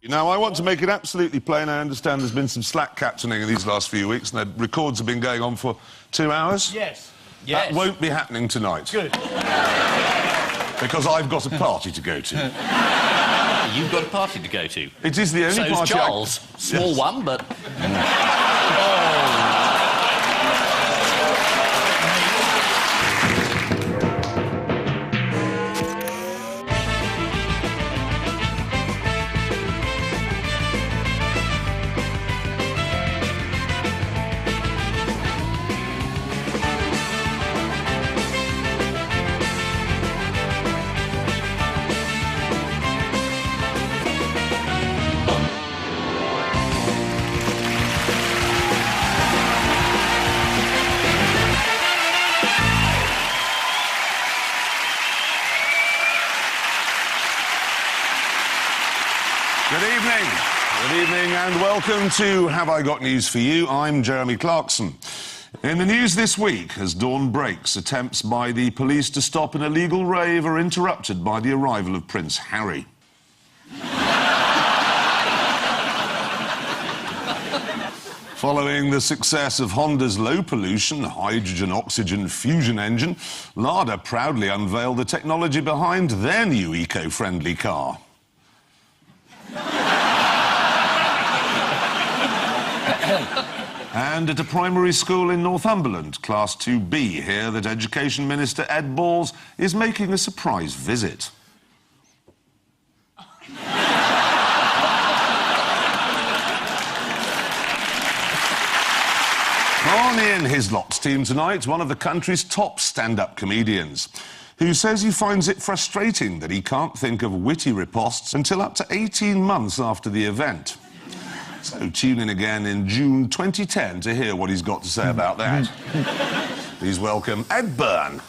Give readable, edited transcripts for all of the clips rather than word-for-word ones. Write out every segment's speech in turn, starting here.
Now, I want to make it absolutely plain. I understand there's been some slack captaining in these last few weeks, and the records have been going on for 2 hours. Yes. That won't be happening tonight. Good. Because I've got a party to go to. You've got a party to go to? It is the only So's party Charles. Small Yes. one, but... Good evening and welcome to Have I Got News For You? I'm Jeremy Clarkson. In the news this week, as dawn breaks, attempts by the police to stop an illegal rave are interrupted by the arrival of Prince Harry. Following the success of Honda's low-pollution hydrogen-oxygen fusion engine, Lada proudly unveiled the technology behind their new eco-friendly car. And at a primary school in Northumberland, Class 2B, here that Education Minister Ed Balls is making a surprise visit. On Ian Hislop's team tonight, one of the country's top stand-up comedians, who says he finds it frustrating that he can't think of witty riposts until up to 18 months after the event. So tune in again in June 2010 to hear what he's got to say about that. Please welcome Ed Byrne.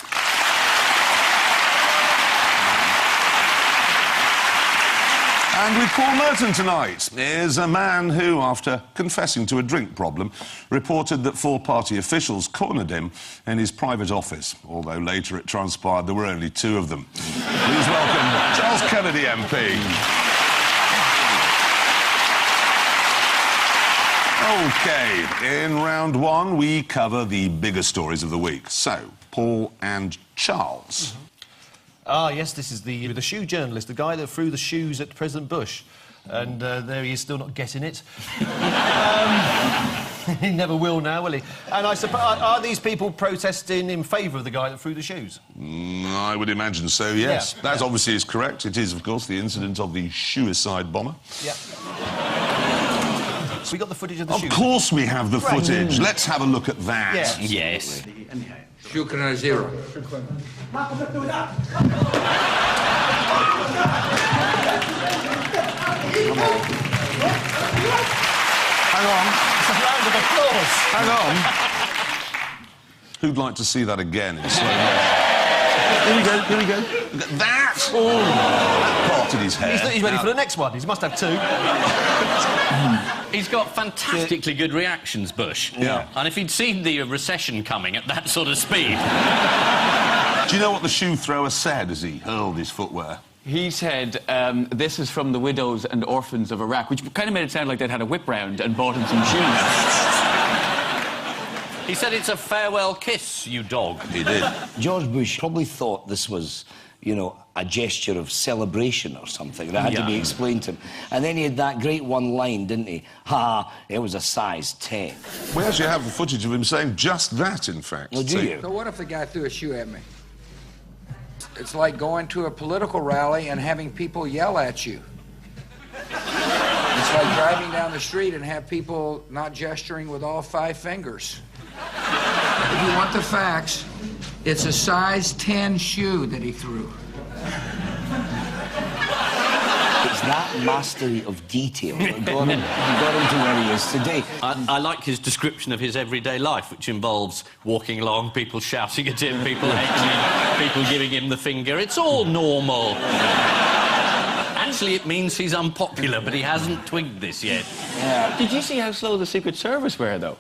And with Paul Merton tonight is a man who, after confessing to a drink problem, reported that 4 party officials cornered him in his private office, although later it transpired there were only 2 of them. Please welcome Charles Kennedy MP. OK, in round 1, we cover the bigger stories of the week. So, Paul and Charles. Ah, yes, this is the shoe journalist, the guy that threw the shoes at President Bush. And there he is, still not getting it. He never will now, will he? And I suppose, are these people protesting in favour of the guy that threw the shoes? I would imagine so, yes. Yeah, that obviously is correct. It is, of course, the incident of the suicide bomber. Yeah. We got the footage of the shoes. Of course we have the footage. Let's have a look at that. Yeah. Yes. شكرا جزيلا. Hang on. It's a round of applause. Hang on. Who'd like to see that again in slow motion? Here we go. Look at that! Oh, that parted his hair. He's ready for the next one. He must have 2. He's got fantastically good reactions, Bush. Yeah. And if he'd seen the recession coming at that sort of speed... Do you know what the shoe thrower said as he hurled his footwear? He said, this is from the widows and orphans of Iraq, which kind of made it sound like they'd had a whip round and bought him some shoes. He said it's a farewell kiss, you dog. He did. George Bush probably thought this was, you know, a gesture of celebration or something that had to be explained to him. And then he had that great one line, didn't he? Ha, it was a size 10. We actually have the footage of him saying just that, in fact. Oh, do you? So what if the guy threw a shoe at me? It's like going to a political rally and having people yell at you. It's like driving down the street and have people not gesturing with all 5 fingers. If you want the facts, it's a size 10 shoe that he threw. It's that mastery of detail that got him to where he is today. I like his description of his everyday life, which involves walking along, people shouting at him, people hating him, people giving him the finger. It's all normal. Actually, it means he's unpopular, but he hasn't twigged this yet. Yeah. Did you see how slow the Secret Service were, though?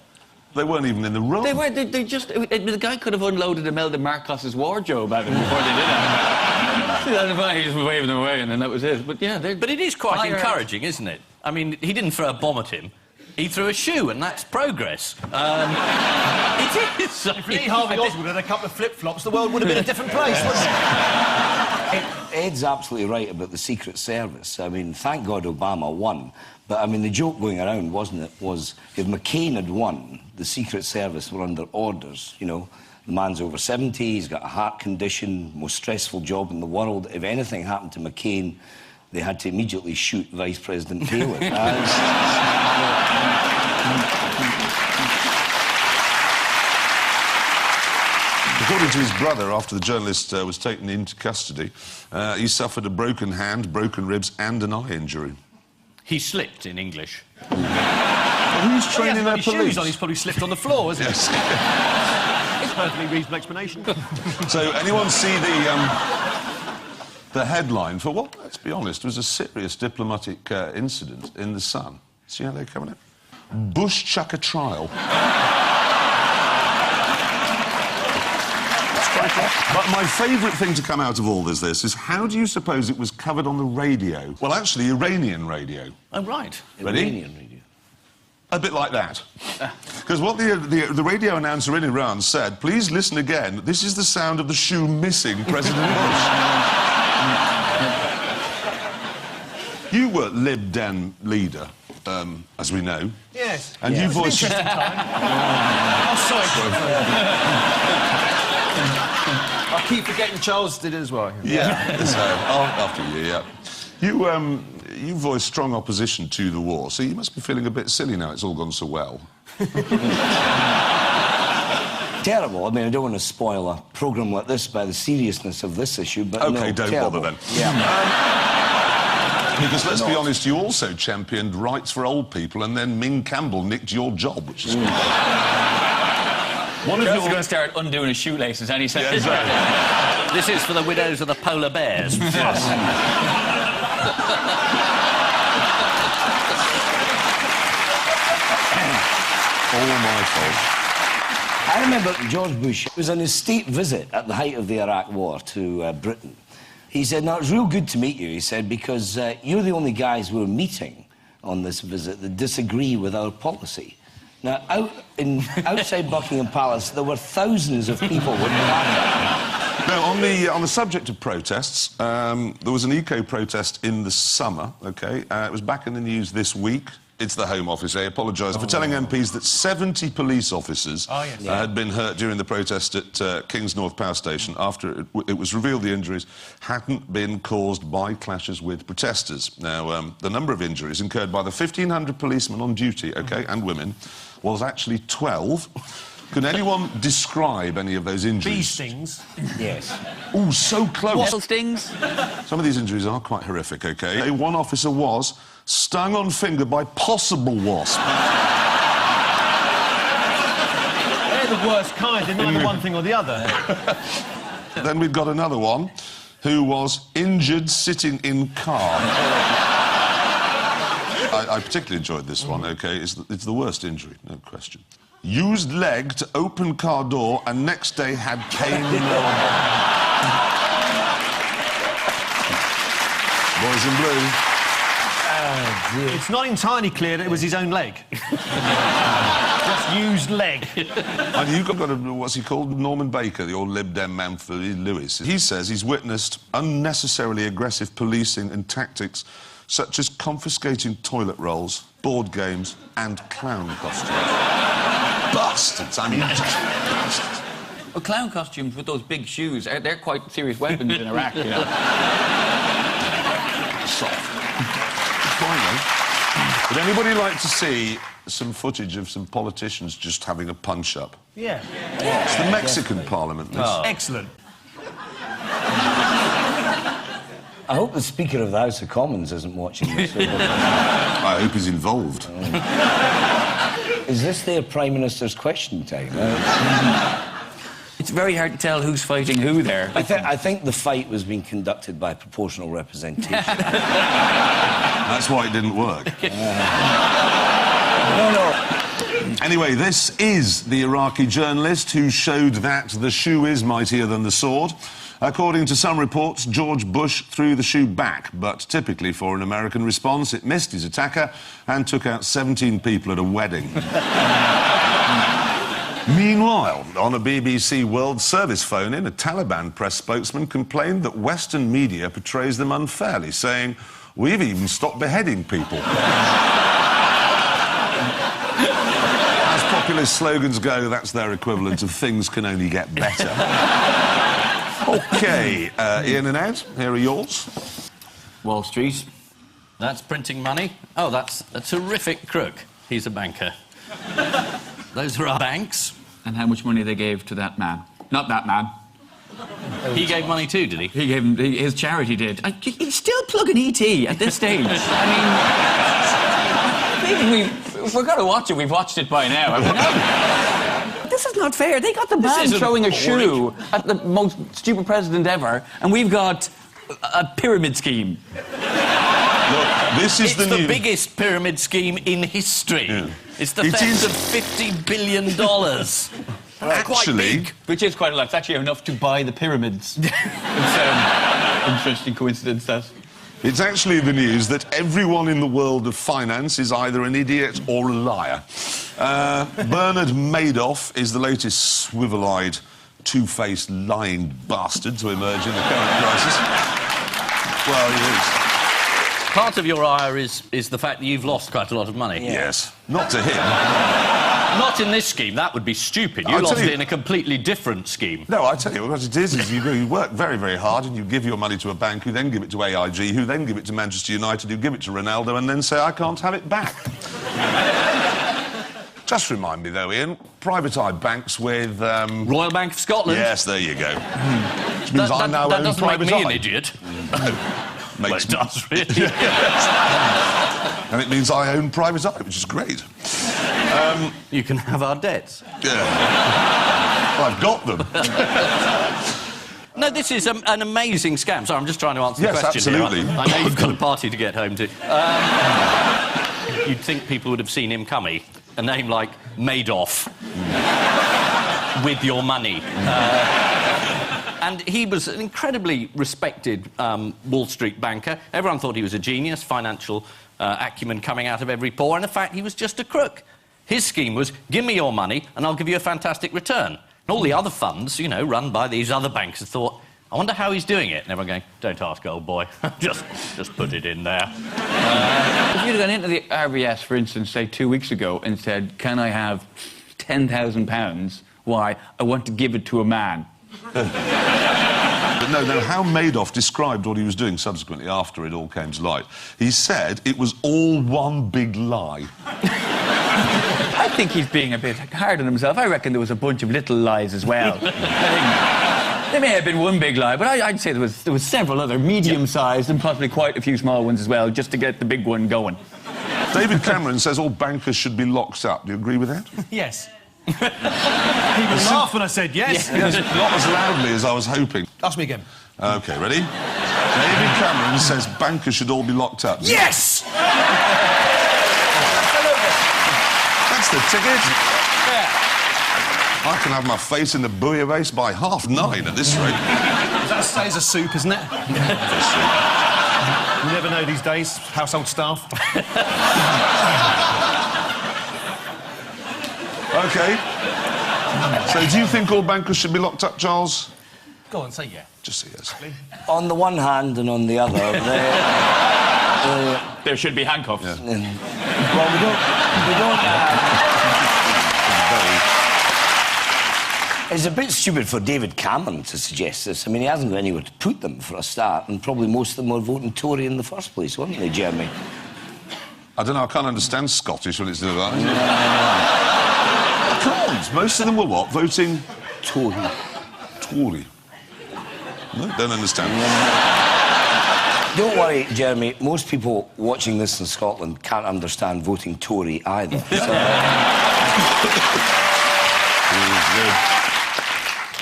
They weren't even in the room. They were. They just... The guy could have unloaded Imelda Marcos's wardrobe at him before they did that. He just waving them away, and then that was it. But yeah, But it is quite encouraging, isn't it? I mean, he didn't throw a bomb at him. He threw a shoe, and that's progress. It is. If Lee Harvey Oswald had a couple of flip-flops, the world would have been a different place, wouldn't it? Ed's absolutely right about the Secret Service. I mean, thank God Obama won. But, I mean, the joke going around, wasn't it, was if McCain had won, the Secret Service were under orders, you know. The man's over 70, he's got a heart condition, most stressful job in the world. If anything happened to McCain, they had to immediately shoot Vice President Palin. According to his brother, after the journalist was taken into custody, he suffered a broken hand, broken ribs and an eye injury. He slipped, in English. Well, who's training their police? Shoes on, he's probably slipped on the floor, hasn't he? Yes. It's a perfectly reasonable explanation. So, anyone see the headline for what, let's be honest, was a serious diplomatic incident in The Sun? See how they're coming out? Bush chucker trial. But my favourite thing to come out of all this is how do you suppose it was covered on the radio? Well, actually, Iranian radio. Oh, right. Ready? Iranian radio. A bit like that. Because what the radio announcer in Iran said, please listen again, this is the sound of the shoe missing President Bush. You were Lib Dem leader, as we know. Yes. And you voiced... Oh, sorry. I keep forgetting Charles did it as well. Yeah, so, after you, yeah. You voiced strong opposition to the war, so you must be feeling a bit silly now it's all gone so well. Terrible. I mean, I don't want to spoil a programme like this by the seriousness of this issue, but OK, no, don't terrible. bother then. Yeah. Because let's be honest, you also championed rights for old people and then Ming Campbell nicked your job, which is... One of you going to start undoing his shoelaces any second. Yeah, exactly. This is for the widows of the polar bears. Yes. All my fault. I remember George Bush was on his state visit at the height of the Iraq War to Britain. He said, now, it's real good to meet you, he said, because you're the only guys we're meeting on this visit that disagree with our policy. Now, outside Buckingham Palace, there were thousands of people with that. Now, on the subject of protests, there was an eco-protest in the summer, OK? It was back in the news this week. It's the Home Office. They apologised for telling MPs that 70 police officers had been hurt during the protest at Kings North Power Station after it was revealed the injuries hadn't been caused by clashes with protesters. Now, the number of injuries incurred by the 1,500 policemen on duty, OK, and women, was actually 12. Can anyone describe any of those injuries? Bee stings. Yes. Oh, so close. Wasp stings. Some of these injuries are quite horrific, OK? One officer was stung on finger by possible wasp. They're the worst kind, they're neither one thing or the other. Then we've got another one who was injured sitting in car. I particularly enjoyed this one, OK? It's the worst injury, no question. Used leg to open car door and next day had pain in lower back. Boys in blue. It's not entirely clear that it was his own leg. Just used leg. And you've got what's he called? Norman Baker, the old Lib Dem man for Lewis. He says he's witnessed unnecessarily aggressive policing and tactics such as confiscating toilet rolls, board games and clown costumes. Bastards, I mean, just bastards. Well, clown costumes with those big shoes, they're quite serious weapons in Iraq, you know. Soft. Finally, would anybody like to see some footage of some politicians just having a punch-up? Yeah. It's the Mexican Parliament, this. Oh. Excellent. I hope the Speaker of the House of Commons isn't watching this. I hope he's involved. Is this their Prime Minister's question time? It's very hard to tell who's fighting who there. I think the fight was being conducted by proportional representation. That's why it didn't work. No. Anyway, this is the Iraqi journalist who showed that the shoe is mightier than the sword. According to some reports, George Bush threw the shoe back, but typically for an American response, it missed his attacker and took out 17 people at a wedding. Meanwhile, on a BBC World Service phone-in, a Taliban press spokesman complained that Western media portrays them unfairly, saying, "We've even stopped beheading people." As populist slogans go, that's their equivalent of "things can only get better." OK, Ian and Ed, here are yours. Wall Street. That's printing money. Oh, that's a terrific crook. He's a banker. Those are our banks. And how much money they gave to that man. Not that man. He gave money too, did he? He gave him, his charity did. He's still plugging E.T. at this stage. I mean, if we're going to watch it, we've watched it by now. I mean, this is not fair. They got the man throwing a shoe at the most stupid president ever, and we've got a pyramid scheme. Look, this is it's the biggest pyramid scheme in history. Yeah. It's the theft of $50 billion. Actually, which is quite a lot. It's actually enough to buy the pyramids. It's interesting coincidence, that. It's actually the news that everyone in the world of finance is either an idiot or a liar. Bernard Madoff is the latest swivel-eyed, two-faced, lying bastard to emerge in the current crisis. Well, he is. Part of your ire is the fact that you've lost quite a lot of money. Yeah. Yes. Not to him. Not in this scheme. That would be stupid. You lost it in a completely different scheme. No, I tell you what it is you work very, very hard and you give your money to a bank who then give it to AIG, who then give it to Manchester United, who give it to Ronaldo and then say, I can't have it back. Just remind me, though, Ian, privatised banks with... Royal Bank of Scotland? Yes, there you go. Which means I now own doesn't make me an idiot. Well, it does, really. And it means I own private eye, which is great. You can have our debts. Yeah. Well, I've got them. No, this is an amazing scam. Sorry, I'm just trying to answer the question. Yes, absolutely. I know you've got a party to get home to. You'd think people would have seen him coming. A name like Madoff. With your money. And he was an incredibly respected Wall Street banker. Everyone thought he was a genius, financial acumen coming out of every pore, and in fact, he was just a crook. His scheme was, give me your money and I'll give you a fantastic return. And all the other funds, you know, run by these other bankers thought, I wonder how he's doing it. And everyone going, don't ask, old boy. just put it in there. If you'd gone into the RBS, for instance, say 2 weeks ago and said, can I have £10,000? Why? I want to give it to a man. But no, how Madoff described what he was doing subsequently after it all came to light. He said it was all one big lie. I think he's being a bit hard on himself. I reckon there was a bunch of little lies as well. There may have been one big lie, but I'd say there was several other medium-sized and possibly quite a few small ones as well, just to get the big one going. David Cameron says all bankers should be locked up. Do you agree with that? Yes. People laughed when I said yes. Yes, not as loudly as I was hoping. Ask me again. OK, ready? David Cameron says bankers should all be locked up. Yes! That's the ticket. Yeah. I can have my face in the bouillabaisse by 9:30 at this rate. That stays a soup, isn't it? You never know these days, household staff. OK. So do you think all bankers should be locked up, Charles? Go on, say yeah. Just say yes. On the one hand and on the other, there should be handcuffs. Yeah. Well, we don't It's a bit stupid for David Cameron to suggest this. I mean, he hasn't got anywhere to put them, for a start, and probably most of them were voting Tory in the first place, weren't they, Jeremy? I don't know, I can't understand Scottish when it's like that. Most of them were what? Voting... Tory. Tory. No, don't understand. Don't worry, Jeremy. Most people watching this in Scotland can't understand voting Tory either.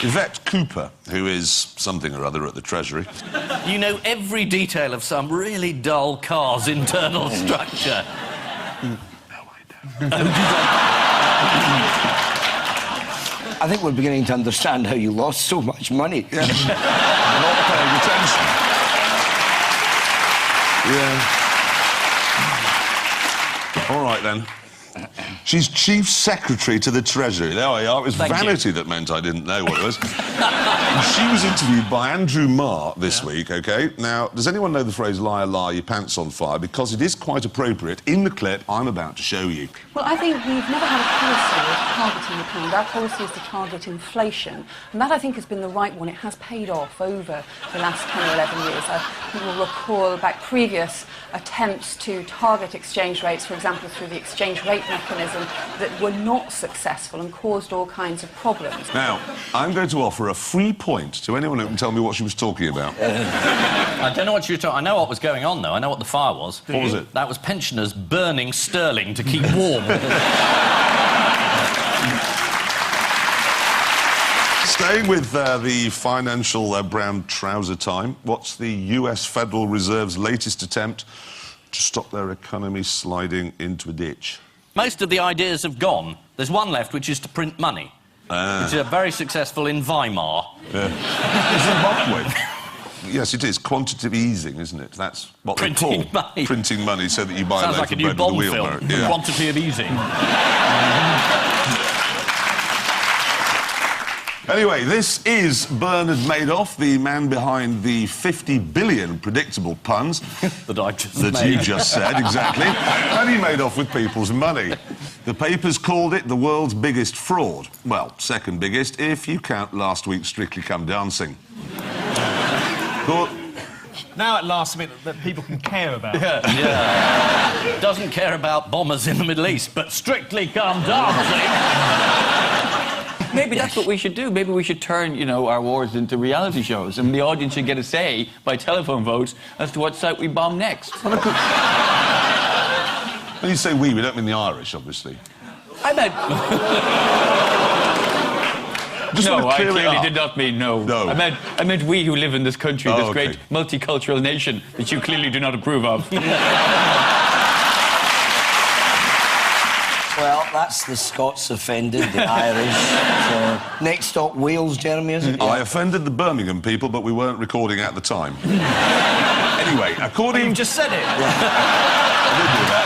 Yvette Cooper, who is something or other at the Treasury. You know every detail of some really dull car's internal structure. No, I don't. I think we're beginning to understand how you lost so much money. Yeah. not paying attention. Yeah. All right, then. She's Chief Secretary to the Treasury. There we are. It was vanity that meant I didn't know what it was. She was interviewed by Andrew Marr this week, OK? Now, does anyone know the phrase, liar, liar, your pants on fire? Because it is quite appropriate in the clip I'm about to show you. Well, I think we've never had a policy of targeting the pound. Our policy is to target inflation. And that, I think, has been the right one. It has paid off over the last 10 or 11 years. You will recall back previous attempts to target exchange rates, for example, through the exchange rate mechanism, that were not successful and caused all kinds of problems. Now, I'm going to offer a free point to anyone who can tell me what she was talking about. I don't know what you were talking... I know what was going on, though. I know what the fire was. What was it? That was pensioners burning sterling to keep warm. Staying with the financial brown trouser time, what's the US Federal Reserve's latest attempt to stop their economy sliding into a ditch? Most of the ideas have gone. There's one left, which is to print money, which is very successful in Weimar. Zimbabwe. Yes, it is. Quantitative easing, isn't it? That's what they call money. Printing money so that you buy Sounds a like a loaf new of bread Bond with a film. wheelbarrow. Yeah. Quantity of easing. Anyway, this is Bernard Madoff, the man behind the 50 billion predictable puns that I just that you just said, exactly. And he made off with people's money. The papers called it the world's biggest fraud. Well, second biggest if you count last week's Strictly Come Dancing. Now at last something that people can care about. Yeah. Doesn't care about bombers in the Middle East, but Strictly Come Dancing. Maybe that's what we should do. Maybe we should turn, you know, our wars into reality shows, and the audience should get a say by telephone votes as to what site we bomb next. When you say we don't mean the Irish, obviously. I meant... No, I clearly did not mean no. No. I meant we who live in this country, this great multicultural nation that you clearly do not approve of. Well, that's the Scots offended, the Irish. So, next stop, Wales, Jeremy, is it? I offended the Birmingham people, but we weren't recording at the time. Anyway, according... You just said it. I did do that,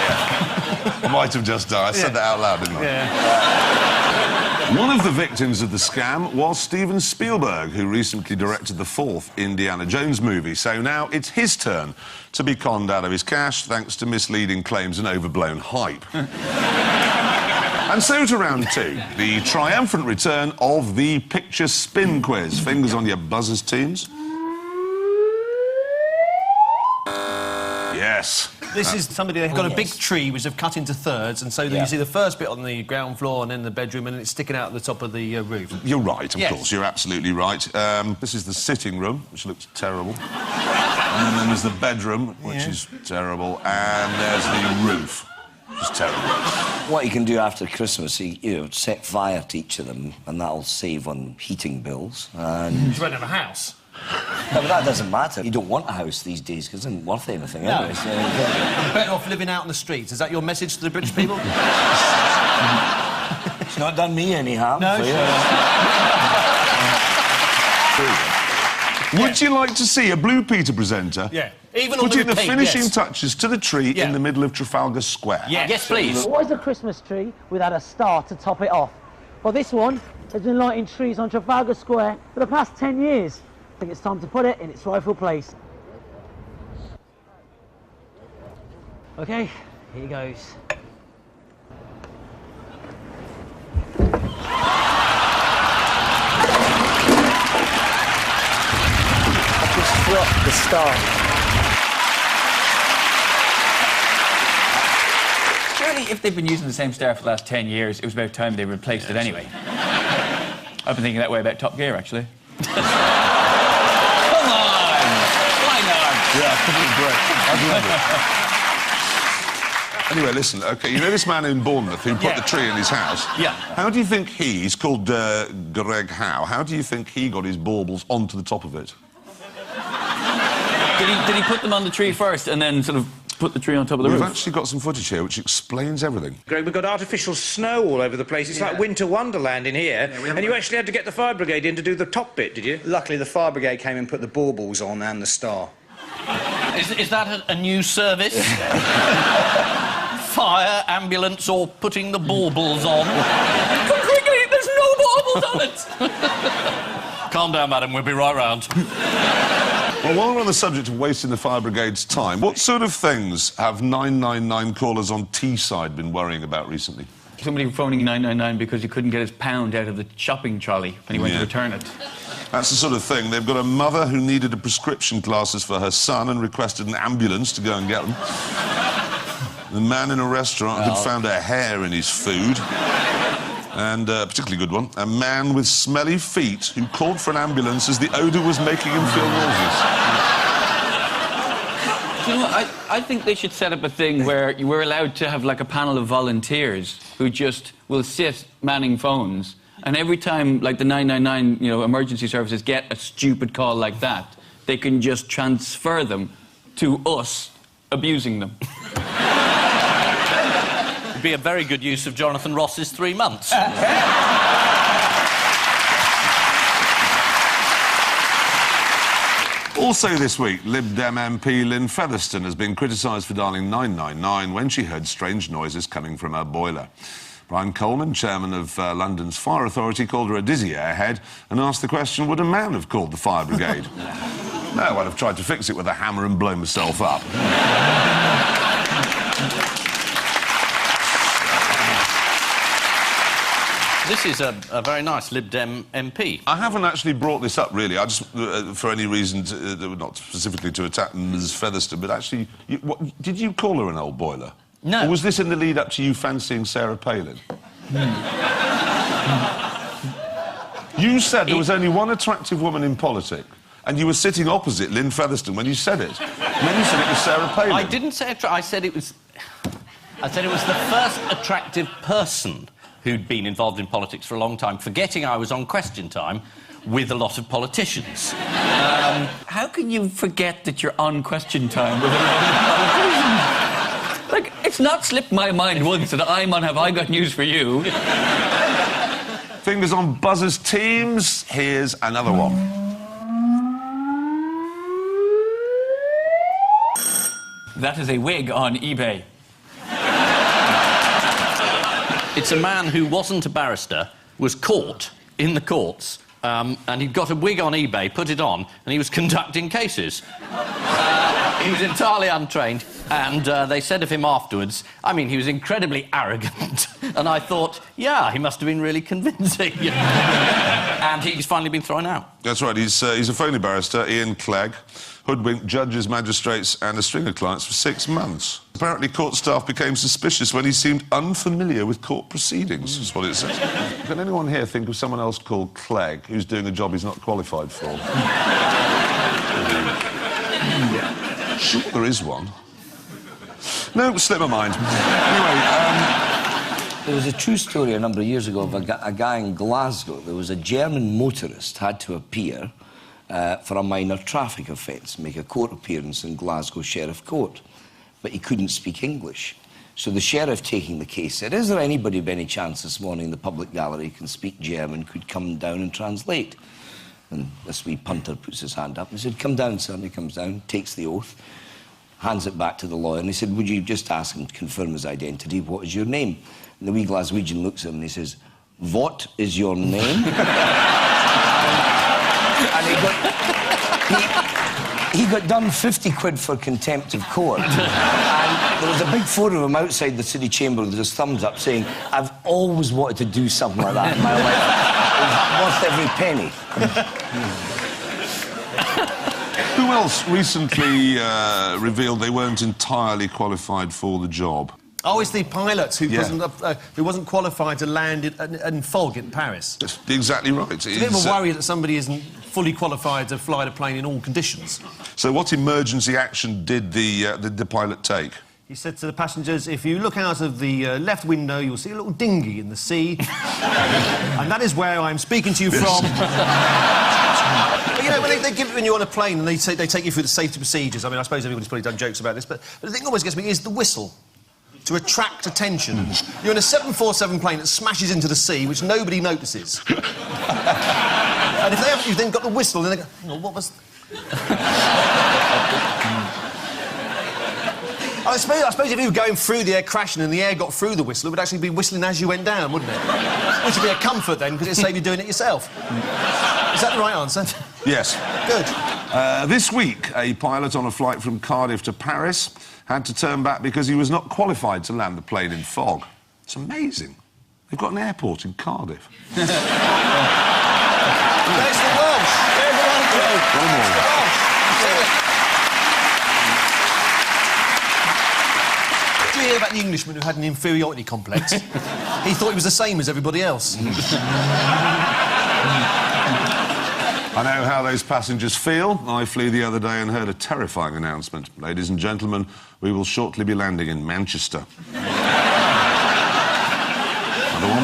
yeah. I might have just done. I said that out loud, didn't I? Yeah. One of the victims of the scam was Steven Spielberg, who recently directed the fourth Indiana Jones movie. So now it's his turn to be conned out of his cash thanks to misleading claims and overblown hype. And so to round two, the triumphant return of the picture spin quiz. Fingers on your buzzers, teams. Yes. This is somebody they've got a big tree which they've cut into thirds, and so you see the first bit on the ground floor and then the bedroom, and it's sticking out at the top of the roof. You're right, of course. You're absolutely right. This is the sitting room, which looks terrible. And then there's the bedroom, which is terrible. And there's the roof, which is terrible. What you can do after Christmas, you know, set fire to each of them, and that'll save on heating bills. And You won't have a house. no, but that doesn't matter. You don't want a house these days because it isn't worth anything anyway. So, You're better off living out in the streets. Is that your message to the British people? it's not done me any harm. No, so, Would you like to see a Blue Peter presenter? Yeah. Even on putting the repeat, finishing touches to the tree in the middle of Trafalgar Square? Yes, please. What is a Christmas tree without a star to top it off? Well, this one has been lighting trees on Trafalgar Square for the past 10 years. I think it's time to put it in its rightful place. Okay, here goes. I've just dropped the star. Surely, if they've been using the same star for the last 10 years, it was about time they replaced it anyway. I've been thinking that way about Top Gear, actually. Yeah, great. I'd love it. Anyway, listen, OK, you know this man in Bournemouth who put the tree in his house? Yeah. How do you think he's called Greg Howe, how do you think he got his baubles onto the top of it? Did he put them on the tree first and then sort of put the tree on top of the We've roof. actually got some footage here which explains everything. Greg, we've got artificial snow all over the place. It's like winter wonderland in here. And you actually had to get the fire brigade in to do the top bit, did you? Luckily, the fire brigade came and put the baubles on and the star. Is that a new service? Fire, ambulance, or putting the baubles on? Come quickly, there's no baubles on it! Calm down, madam, we'll be right round. Well, while we're on the subject of wasting the fire brigade's time, what sort of things have 999 callers on Teesside been worrying about recently? Somebody phoning 999 because he couldn't get his pound out of the shopping trolley when he went to return it. That's the sort of thing. They've got a mother who needed a prescription glasses for her son and requested an ambulance to go and get them. The man in a restaurant had found a hair in his food. And a particularly good one, a man with smelly feet who called for an ambulance as the odour was making him feel nauseous. Do you know what? I think they should set up a thing where we're allowed to have like a panel of volunteers who just will sit manning phones, and every time like the 999, you know, emergency services get a stupid call like that, they can just transfer them to us abusing them. It'd be a very good use of Jonathan Ross's 3 months. Also this week, Lib Dem MP Lynn Featherstone has been criticised for dialing 999 when she heard strange noises coming from her boiler. Brian Coleman, chairman of London's Fire Authority, called her a dizzy airhead and asked the question, would a man have called the fire brigade? No, I'd have tried to fix it with a hammer and blow myself up. This is a very nice Lib Dem MP. I haven't actually brought this up, really. I just, for any reason, not specifically to attack Ms Featherstone, but actually, did you call her an old boiler? No. Or was this in the lead-up to you fancying Sarah Palin? You said there was only one attractive woman in politics, and you were sitting opposite Lynn Featherstone when you said it. And then you said it was Sarah Palin. I didn't say I said it was... I said it was the first attractive person who'd been involved in politics for a long time, forgetting I was on Question Time with a lot of politicians. How can you forget that you're on Question Time with a lot of politicians? Like, it's not slipped my mind once that I'm on Have I Got News for You. Fingers on buzzers, teams. Here's another one. That is a wig on eBay. It's a man who wasn't a barrister, was caught in the courts, and he'd got a wig on eBay, put it on, and he was conducting cases. He was entirely untrained, and they said of him afterwards, I mean, he was incredibly arrogant. And I thought, yeah, he must have been really convincing. And he's finally been thrown out. That's right, he's a phony barrister, Ian Clegg, hoodwinked judges, magistrates and a string of clients for 6 months. Apparently court staff became suspicious when he seemed unfamiliar with court proceedings, is what it says. Can anyone here think of someone else called Clegg who's doing a job he's not qualified for? Sure, there is one. No, slip my mind. Anyway, there was a true story a number of years ago of a guy in Glasgow. There was a German motorist had to appear for a minor traffic offence, make a court appearance in Glasgow Sheriff Court. But he couldn't speak English. So the sheriff taking the case said, is there anybody by any chance this morning in the public gallery who can speak German, could come down and translate? And this wee punter puts his hand up and said, come down, sir. And he comes down, takes the oath, hands it back to the lawyer, and he said, would you just ask him to confirm his identity? What is your name? And the wee Glaswegian looks at him and he says, what is your name? And he got done 50 quid for contempt of court. And there was a big photo of him outside the city chamber with his thumbs up saying, I've always wanted to do something like that in my life. It was worth every penny. who else recently revealed they weren't entirely qualified for the job? Oh, it's the pilot who wasn't qualified to land in Fog in Paris. That's exactly right. It's a bit of a worry that somebody isn't fully qualified to fly the plane in all conditions. So what emergency action did the pilot take? He said to the passengers, if you look out of the left window, you'll see a little dinghy in the sea. And that is where I'm speaking to you from. But, you know, when you're on a plane and they take you through the safety procedures, I mean, I suppose everybody's probably done jokes about this, but the thing that always gets me is the whistle. To attract attention. You're in a 747 plane that smashes into the sea, which nobody notices. And if you've then got the whistle, then they go, hang on, what was... I suppose if you were going through the air crashing and the air got through the whistle, it would actually be whistling as you went down, wouldn't it? Which would be a comfort then, because it'd save you doing it yourself. Is that the right answer? Yes. Good. This week, a pilot on a flight from Cardiff to Paris had to turn back because he was not qualified to land the plane in fog. It's amazing. They've got an airport in Cardiff. There's the Welsh. There's the Welsh. One more. Did you hear about the Englishman who had an inferiority complex? He thought he was the same as everybody else. I know how those passengers feel. I flew the other day and heard a terrifying announcement. Ladies and gentlemen, we will shortly be landing in Manchester. Another one.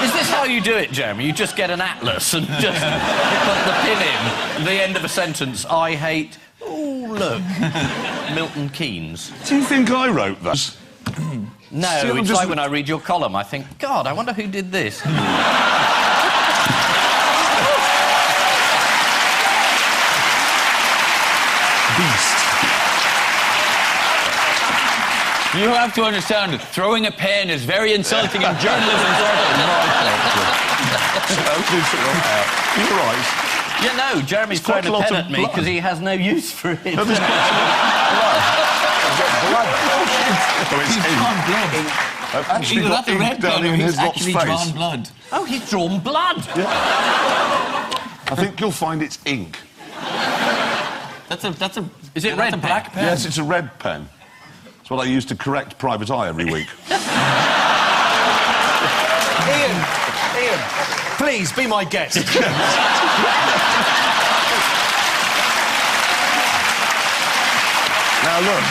Is this how you do it, Jeremy? You just get an atlas and just put the pin in at the end of a sentence. I hate... Oh, look. Milton Keynes. Do you think I wrote that? No, See, it's like when I read your column, I think, God, I wonder who did this. Beast. You have to understand that throwing a pen is very insulting in journalism circles. You're right. You know, Jeremy's thrown a pen at me because he has no use for it. No, there's blood. Oh, it's ink. Actually, Either that's a red down blood or in his he's lot's actually face. drawn blood. Oh, he's drawn blood. Yeah. I think you'll find it's ink. Is it Is it red? red A black pen? Yes, it's a red pen. It's what I use to correct Private Eye every week. Ian, please, be my guest. Now, look.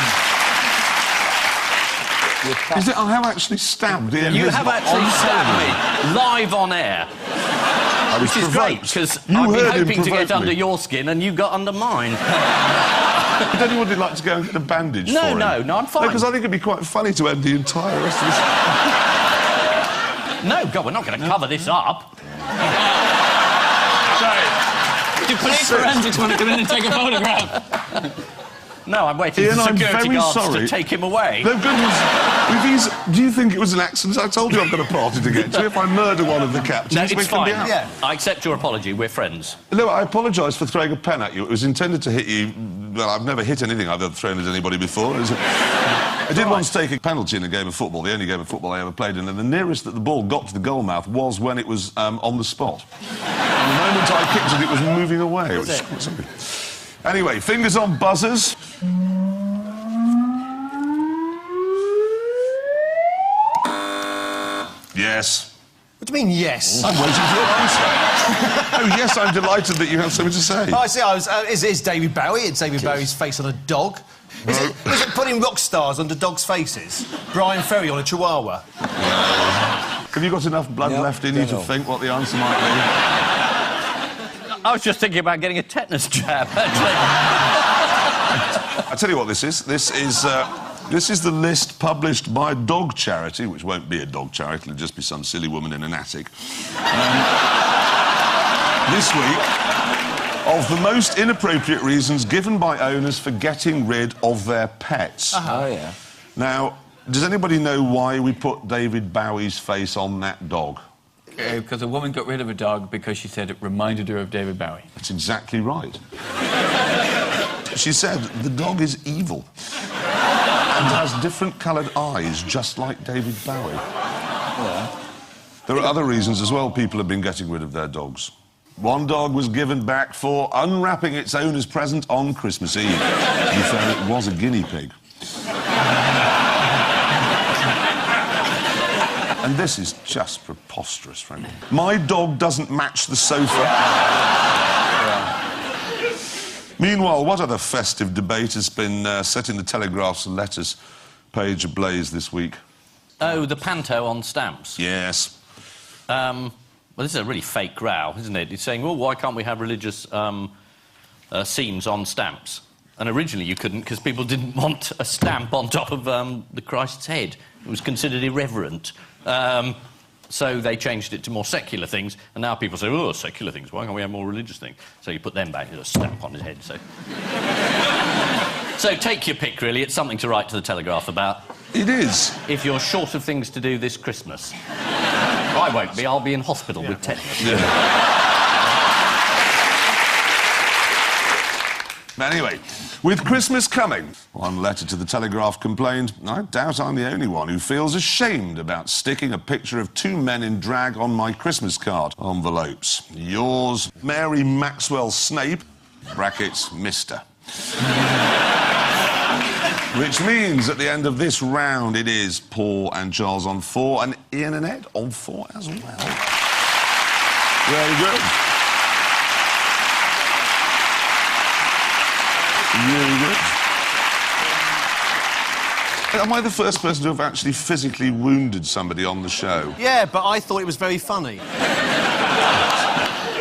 Is it? I have actually stabbed Ian. You Hislop have actually on stabbed television. me live on air. I was Which is great, provoked. because You I've been heard him hoping to get provoke under me. your skin and you got under mine. Would anybody like to go and get a bandage No, for him? no, I'm fine. Because I think it'd be quite funny to end the entire rest of this... No, God, we're not going to cover this up. Do police forensics want to come in and take a photograph? No, I'm waiting Ian, for I'm security very guards sorry. to take him away. No, goodness. With these, do you think it was an accident? I told you I've got a party to get to. If I murder one of the captains, No, we it's can be fine. out. Yeah. I accept your apology. We're friends. No, I apologise for throwing a pen at you. It was intended to hit you... Well, I've never hit anything I've ever thrown at anybody before. I did once take a penalty in a game of football, the only game of football I ever played in, and the nearest that the ball got to the goal mouth was when it was on the spot. And the moment I kicked it, it was moving away. It was quite something. Anyway, fingers on buzzers. Yes. What do you mean, yes? I'm waiting for your answer. Oh, yes, I'm delighted that you have something to say. Oh, I see. Is David Bowie? It's David Bowie's face on a dog. Is it putting rock stars under dogs' faces? Brian Ferry on a chihuahua. Have you got enough blood left in you to think what the answer might be? I was just thinking about getting a tetanus jab, actually. I tell you what this is. This is the list published by a dog charity, which won't be a dog charity, it'll just be some silly woman in an attic. This week, of the most inappropriate reasons given by owners for getting rid of their pets. Oh, yeah. Now, does anybody know why we put David Bowie's face on that dog? Because a woman got rid of a dog because she said it reminded her of David Bowie. That's exactly right. She said the dog is evil and has different coloured eyes, just like David Bowie. Yeah. There are other reasons as well people have been getting rid of their dogs. One dog was given back for unwrapping its owner's present on Christmas Eve. To be fair, it was a guinea pig. And this is just preposterous, frankly. My dog doesn't match the sofa. Meanwhile, what other festive debate has been set in the Telegraph's letters page ablaze this week? Oh, the panto on stamps. Yes. Well, this is a really fake row, isn't it? It's saying, well, why can't we have religious scenes on stamps? And originally you couldn't because people didn't want a stamp on top of the Christ's head. It was considered irreverent. So they changed it to more secular things, and now people say, oh, secular things, why can't we have more religious things? So you put them back, there's a stamp on his head, so... So take your pick, really. It's something to write to the Telegraph about. It is. If you're short of things to do this Christmas. I won't be. I'll be in hospital with tetanus. Yeah. Anyway, with Christmas coming, one letter to the Telegraph complained, I doubt I'm the only one who feels ashamed about sticking a picture of two men in drag on my Christmas card envelopes. Yours, Mary Maxwell Snape, brackets, Mr. Which means at the end of this round it is Paul and Charles on 4 and Ian and Ed on 4 as well. Very good. Really good. Am I the first person to have actually physically wounded somebody on the show? Yeah, but I thought it was very funny.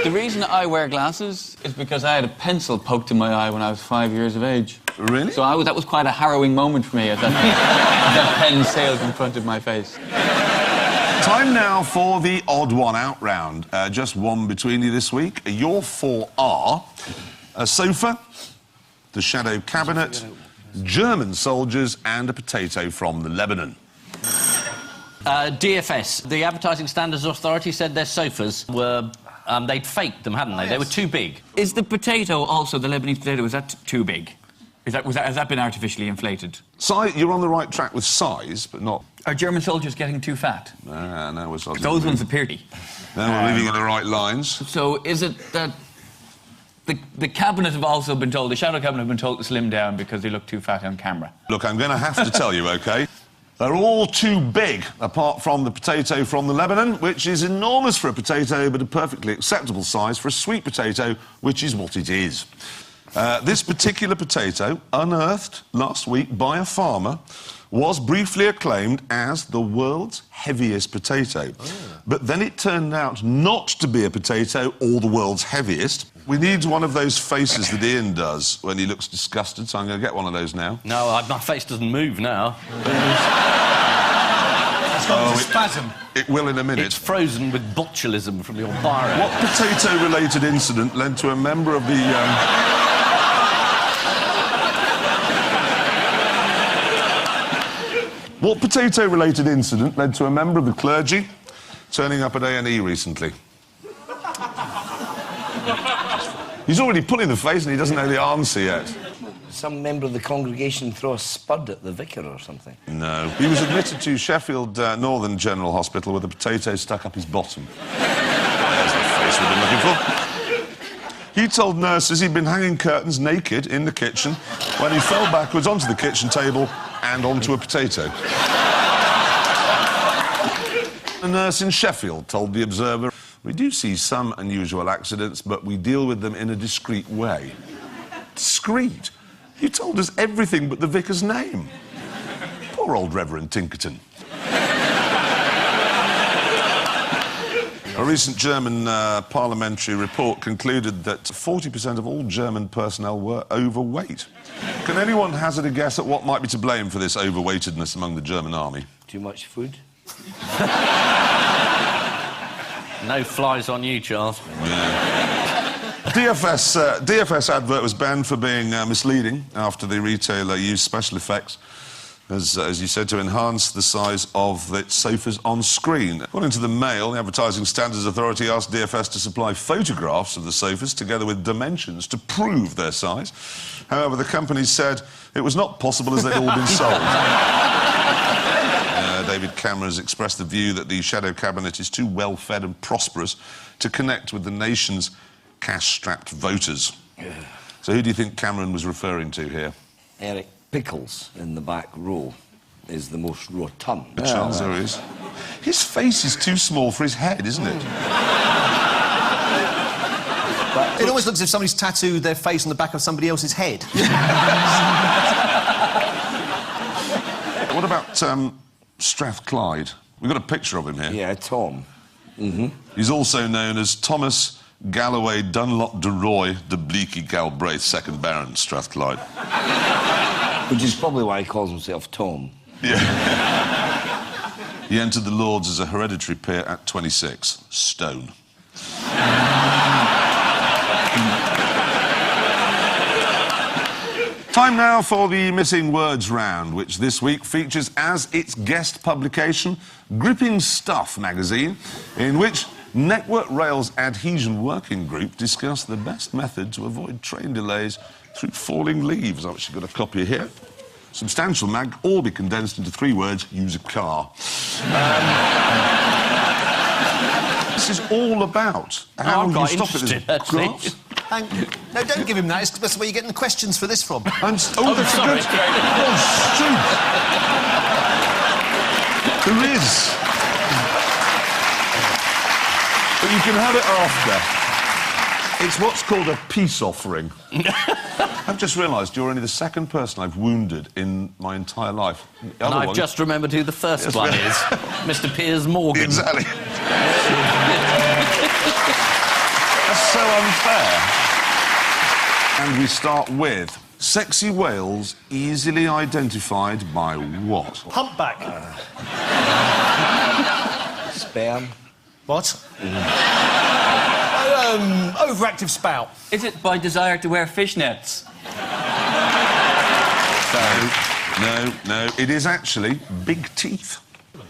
The reason I wear glasses is because I had a pencil poked in my eye when I was 5 years of age. Really? So that was quite a harrowing moment for me as that pen sailed in front of my face. Time now for the odd one out round. Just one between you this week. Your 4 are a sofa, the shadow cabinet, German soldiers and a potato from the Lebanon. DFS, the Advertising Standards Authority, said their sofas were... they'd faked them, hadn't they? Yes. They were too big. Is the potato also, the Lebanese potato, was that too big? Has that been artificially inflated? You're on the right track with size, but not... Are German soldiers getting too fat? No, we're sorry. Those ones appear to be. No, we're leaving on the right lines. So is it that the cabinet have also been told, the shadow cabinet have been told to slim down because they look too fat on camera? Look, I'm going to have to tell you, OK? They're all too big, apart from the potato from the Lebanon, which is enormous for a potato, but a perfectly acceptable size for a sweet potato, which is what it is. This particular potato, unearthed last week by a farmer, was briefly acclaimed as the world's heaviest potato. Oh. But then it turned out not to be a potato or the world's heaviest. We need one of those faces that Ian does when he looks disgusted, so I'm going to get one of those now. No, my face doesn't move now. It's got a spasm. It will in a minute. It's frozen with botulism from your biro. What potato-related incident led to a member of the... What potato-related incident led to a member of the clergy turning up at A&E recently? He's already pulling the face and he doesn't know the answer yet. Some member of the congregation throw a spud at the vicar or something? No. He was admitted to Sheffield Northern General Hospital with a potato stuck up his bottom. There's the face we've been looking for. He told nurses he'd been hanging curtains naked in the kitchen when he fell backwards onto the kitchen table and onto a potato. A nurse in Sheffield told the Observer, "We do see some unusual accidents, but we deal with them in a discreet way." Discreet? You told us everything but the vicar's name. Poor old Reverend Tinkerton. A recent German parliamentary report concluded that 40% of all German personnel were overweight. Can anyone hazard a guess at what might be to blame for this overweightedness among the German army? Too much food? No flies on you, Charles. Yeah. DFS advert was banned for being misleading after the retailer used special effects, as you said, to enhance the size of its sofas on screen. According to the Mail, the Advertising Standards Authority asked DFS to supply photographs of the sofas together with dimensions to prove their size. However, the company said it was not possible as they'd all been sold. David Cameron has expressed the view that the shadow cabinet is too well-fed and prosperous to connect with the nation's cash-strapped voters. So who do you think Cameron was referring to here? Eric Pickles in the back row is the most rotund. Charles, there he is. His face is too small for his head, isn't it? But it always looks as if somebody's tattooed their face on the back of somebody else's head. What about Strathclyde? We've got a picture of him here. Yeah, Tom. He's also known as Thomas Galloway Dunlop de Roy de Bleaky Galbraith, 2nd Baron Strathclyde. Which is probably why he calls himself Tom. Yeah. He entered the Lords as a hereditary peer at 26 stone. Time now for the Missing Words round, which this week features as its guest publication Gripping Stuff magazine, in which Network Rail's Adhesion Working Group discuss the best method to avoid train delays through falling leaves. I've actually got a copy here. Substantial mag, all be condensed into 3 words: use a car. This is all about how I'm you quite stop interested, it. actually. No, don't give him that. That's where you're getting the questions for this from. Oh, that's sorry. good. Oh, shoot. There is. But you can have it after. It's what's called a peace offering. I've just realised you're only the 2nd person I've wounded in my entire life. And I've just remembered who the first one is. Mr. Piers Morgan. Exactly. That's so unfair. And we start with sexy whales easily identified by what? Humpback. Sperm. What? Overactive spout. Is it by desire to wear fishnets? No. It is actually big teeth,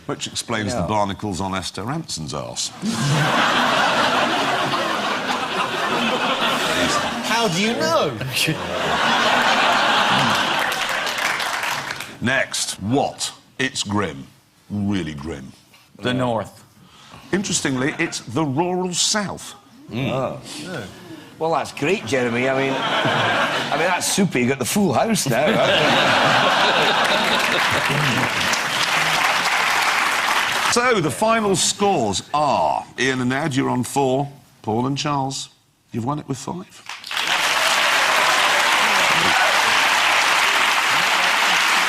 which explains the barnacles on Esther Ranson's arse. How do you know? Next, what? It's grim. Really grim. The North. Interestingly, it's the rural south. Oh. Yeah. Well, that's great, Jeremy. I mean, that's super. You got the full house now. So, the final scores are... Ian and Ed, you're on 4. Paul and Charles, you've won it with 5.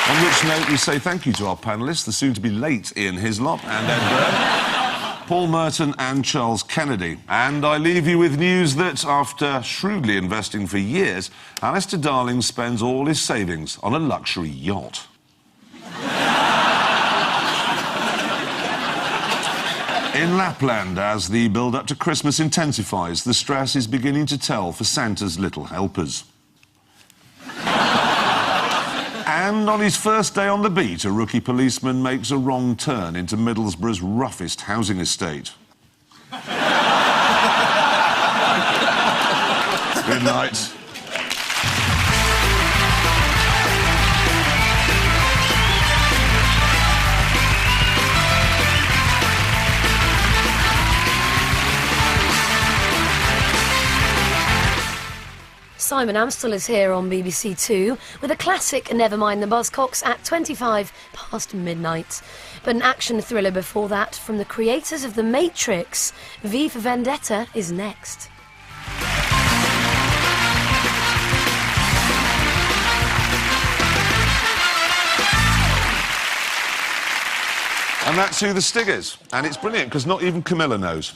On which note, we say thank you to our panellists, the soon-to-be late Ian Hislop and Ed Byrne, Paul Merton and Charles Kennedy. And I leave you with news that, after shrewdly investing for years, Alistair Darling spends all his savings on a luxury yacht. In Lapland, as the build-up to Christmas intensifies, the stress is beginning to tell for Santa's little helpers. And on his first day on the beat, a rookie policeman makes a wrong turn into Middlesbrough's roughest housing estate. Good night. Simon Amstel is here on BBC Two with a classic Never Mind the Buzzcocks at 25 past midnight. But an action thriller before that from the creators of The Matrix. V for Vendetta is next. And that's who the Stig is. And it's brilliant, because not even Camilla knows.